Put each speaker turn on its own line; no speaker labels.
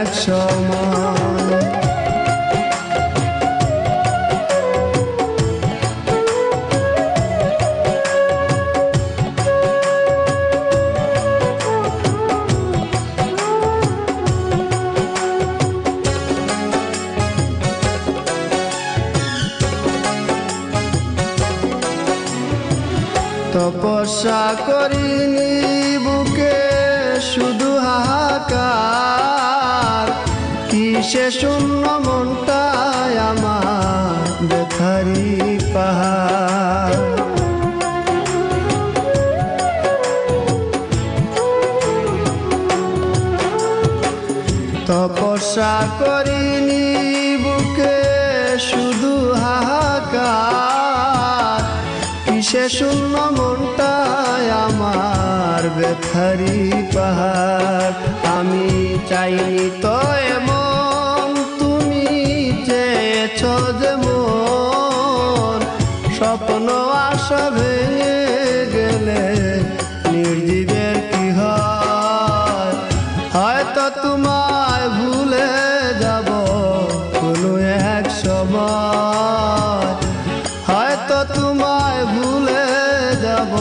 এক সময়। তপস্যা করিনি বুকে শুধু হাহাকার, কিসে শূন্য মনটায় আমার ব্যথারি পাহাড়। তপস্যা করিনি বুকে শুধু হাহাকার, কিসে শূন্য মনটায় আমার ব্যথারি পাহাড়। আমি চাইনি তো এমন, তুমি চেয়েছ যেমন, স্বপ্ন আশা ভেঙে গেলে নির্জীবের কি হয়। হয়তো তোমায় ভুলে যাব কোনো এক সময়, হয়তো তোমায় ভুলে যাব